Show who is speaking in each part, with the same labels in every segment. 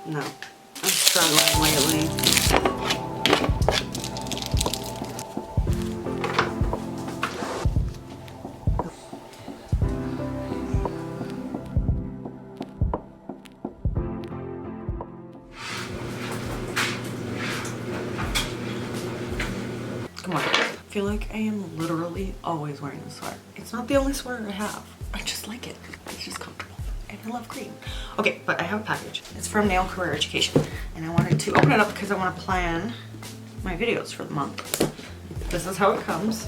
Speaker 1: No, I'm struggling lately. Come on. I feel like I am literally always wearing this sweater. It's not the only sweater I have. I just like it. It's just comfortable. And I love green. Okay, but I have a package. It's from Nail Career Education. And I wanted to open it up because I want to plan my videos for the month. This is how it comes.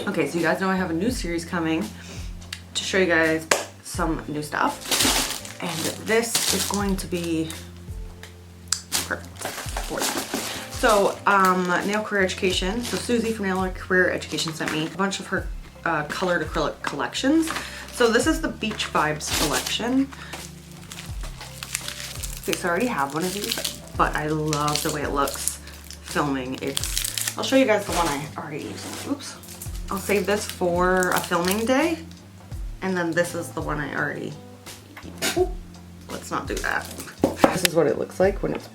Speaker 1: Okay, so you guys know I have a new series coming to show you guys some new stuff. And this is going to be perfect for that. So, Nail Career Education. So Susie from Nail Career Education sent me a bunch of her colored acrylic collections. So this is the Beach Vibes collection. Okay, so I already have one of these, but I love the way it looks filming. I'll show you guys the one I already used. Oops. I'll save this for a filming day. And then this is the one I already, ooh, let's not do that. This is what it looks like when it's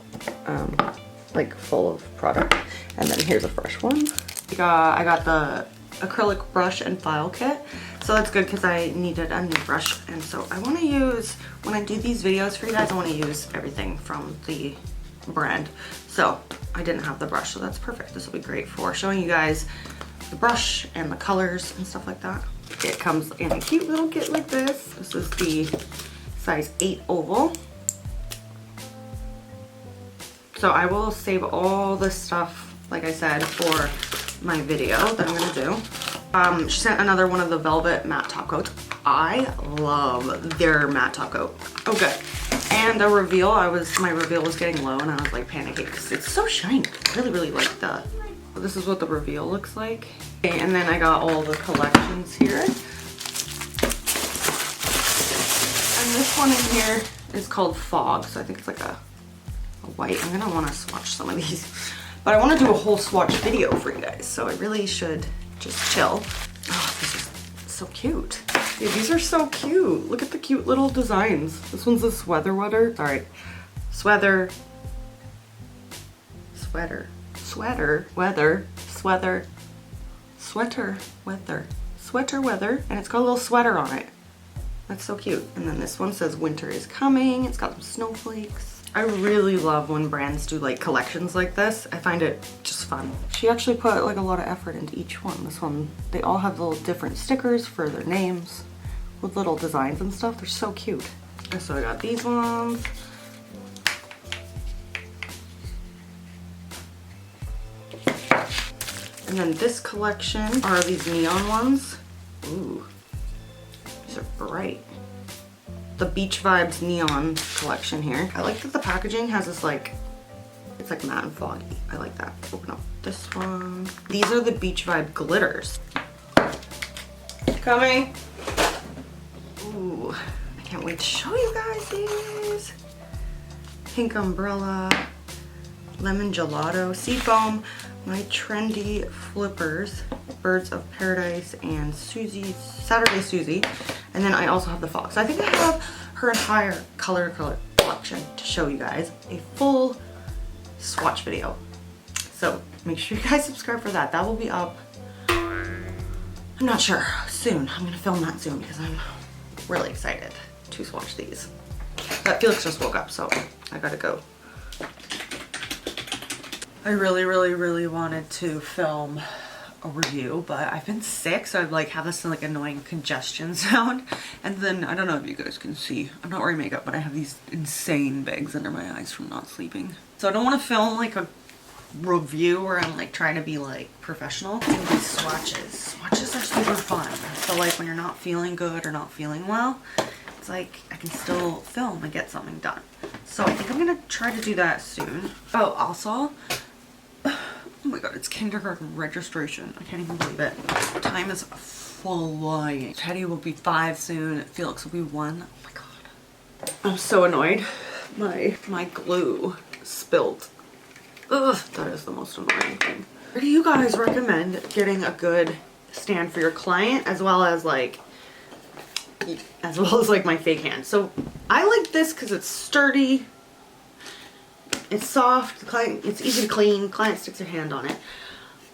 Speaker 1: like full of product. And then here's a fresh one. I got the acrylic brush and file kit. So that's good because I needed a new brush. And so I want to use, when I do these videos for you guys, I want to use everything from the brand. So I didn't have the brush, so that's perfect. This will be great for showing you guys the brush and the colors and stuff like that. It comes in a cute little kit like this. This is the size 8 oval. So I will save all this stuff, like I said, for my video that I'm gonna do. She sent another one of the velvet matte top coats. I love their matte top coat. Oh good. And a reveal. My reveal was getting low and I was like panicking because it's so shiny. I really like that. This is what the reveal looks like. Okay, and then I got all the collections here. And this one in here is called Fog. So I think it's like a white. I'm gonna want to swatch some of these. But I want to do a whole swatch video for you guys. So I really should just chill. Oh, this is so cute. Dude, these are so cute. Look at the cute little designs. This one's a sweater weather. Sorry. Sweater weather. And it's got a little sweater on it. That's so cute. And then this one says winter is coming. It's got some snowflakes. I really love when brands do like collections like this. I find it just fun. She actually put like a lot of effort into each one. This one, they all have little different stickers for their names with little designs and stuff. They're so cute. And so I got these ones. And then this collection are these neon ones. Ooh, these are bright. The Beach Vibes neon collection here. I like that the packaging has this like, it's like matte and foggy. I like that. Open up this one. These are the Beach Vibe glitters. Coming. Ooh, I can't wait to show you guys these. Pink umbrella, lemon gelato, seafoam, my trendy flippers, Birds of Paradise, and Saturday Susie. And then I also have the Fog. So I think I have her entire color collection to show you guys a full swatch video. So make sure you guys subscribe for that. That will be up, I'm not sure, soon. I'm gonna film that soon because I'm really excited to swatch these. But Felix just woke up, so I gotta go. I really wanted to film a review, but I've been sick, so I like have this like annoying congestion sound. And then I don't know if you guys can see, I'm not wearing makeup, but I have these insane bags under my eyes from not sleeping. So I don't want to film like a review where I'm like trying to be like professional. And these swatches are super fun. So like when you're not feeling good or not feeling well, it's like I can still film and get something done. So I think I'm gonna try to do that soon. Oh, also, oh my god, it's kindergarten registration. I can't even believe it. Time is flying. Teddy will be 5 soon. Felix will be 1. Oh my god. I'm so annoyed. My glue spilled Ugh, that is the most annoying thing. Where do you guys recommend getting a good stand for your client as well as like my fake hand? So I like this because it's sturdy, it's soft, the client, it's easy to clean, client sticks their hand on it.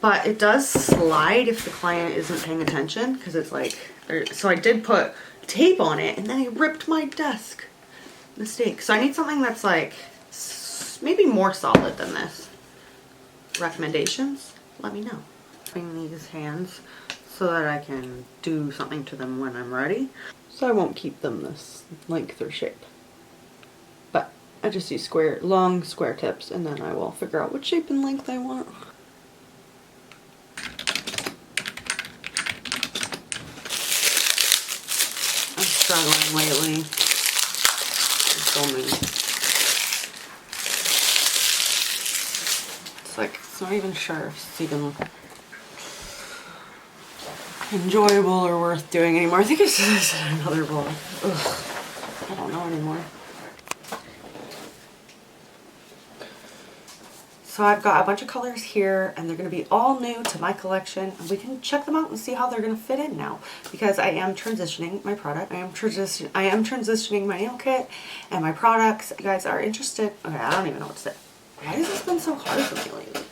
Speaker 1: But it does slide if the client isn't paying attention because it's like, so I did put tape on it and then it ripped my desk. Mistake. So I need something that's like maybe more solid than this. Recommendations? Let me know. Between these hands so that I can do something to them when I'm ready. So I won't keep them this length or shape. But I just use long square tips and then I will figure out what shape and length I want. I'm struggling lately. Filming. It's like, it's not even sure if it's even enjoyable or worth doing anymore. I think it's just another bowl. Ugh. I don't know anymore. So I've got a bunch of colors here and they're going to be all new to my collection. And we can check them out and see how they're going to fit in now. Because I am transitioning my product. I am transitioning my nail kit and my products. If you guys are interested. Okay, I don't even know what to say. Why has this been so hard for me lately?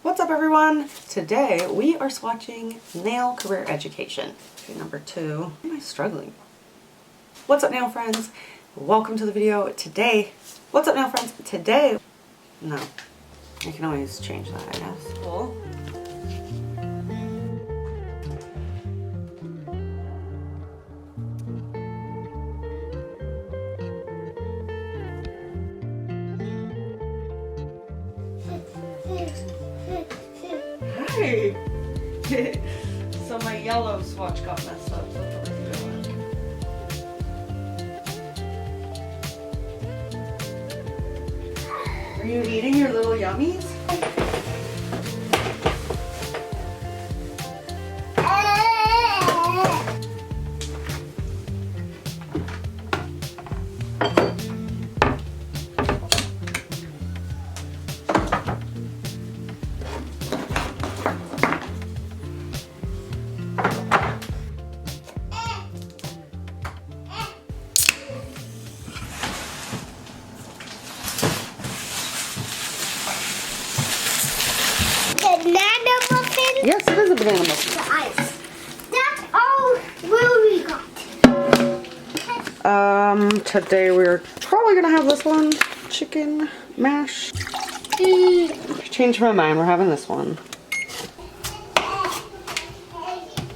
Speaker 1: What's up everyone? Today we are swatching nail career education. Okay, number 2. Why am I struggling? What's up nail friends? Welcome to the video. Today, what's up nail friends? Today, no. I can always change that, I guess. Cool. Hey! So my yellow swatch got messed up. So what are you doing? Are you eating your little yummies?
Speaker 2: Banana muffin?
Speaker 1: Yes, it is a banana muffin.
Speaker 2: The ice. That's all we got.
Speaker 1: Today we're probably gonna have this one. Chicken mash. Changed my mind, we're having this one.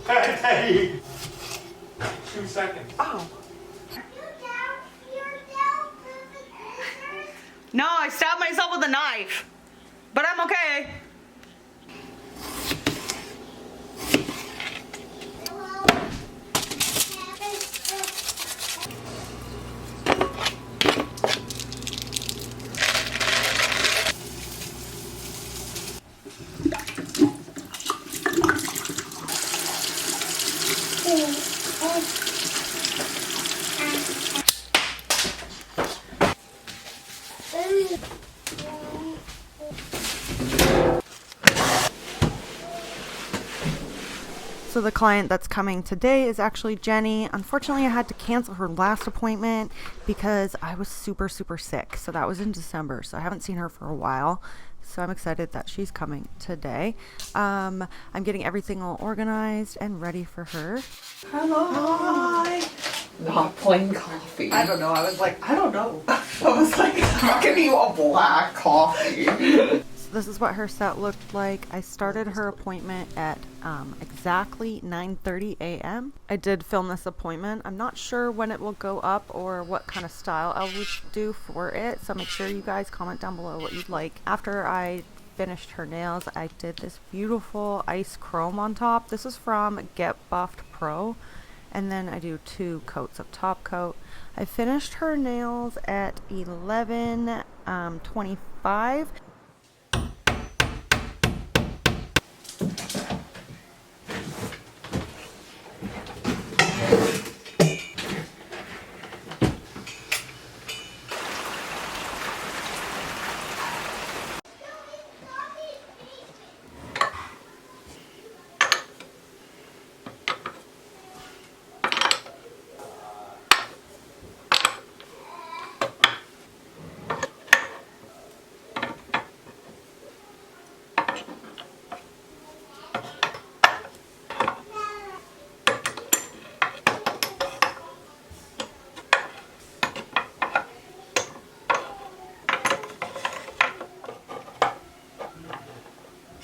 Speaker 3: Hey! 2 seconds.
Speaker 1: Oh. No, I stabbed myself with a knife. But I'm okay. So the client that's coming today is actually Jenny. Unfortunately, I had to cancel her last appointment because I was super sick. So that was in December. So I haven't seen her for a while. So I'm excited that she's coming today. I'm getting everything all organized and ready for her. Hello. Hi.
Speaker 3: Not plain coffee.
Speaker 1: I don't know. I was like, I don't know. I was like,
Speaker 3: How can you a black coffee?
Speaker 1: this is what her set looked like. I started her appointment at exactly 9:30 a.m. I did film this appointment. I'm not sure when it will go up or what kind of style I would do for it, so make sure you guys comment down below what you'd like. After I finished her nails, I did this beautiful ice chrome on top. This is from Get Buffed Pro, and then I do 2 coats of top coat. I finished her nails at 11:25.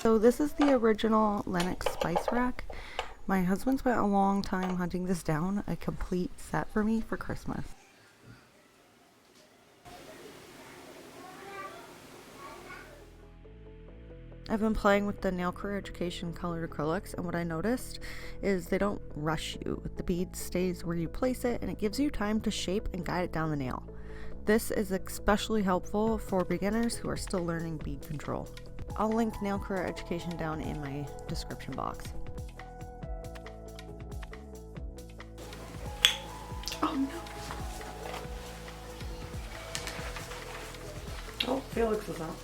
Speaker 1: So this is the original Lennox spice rack. My husband spent a long time hunting this down, a complete set for me for Christmas. I've been playing with the Nail Career Education colored acrylics, and what I noticed is they don't rush you. The bead stays where you place it, and it gives you time to shape and guide it down the nail. This is especially helpful for beginners who are still learning bead control. I'll link Nail Career Education down in my description box.
Speaker 3: Oh no.
Speaker 1: Oh, Felix is out.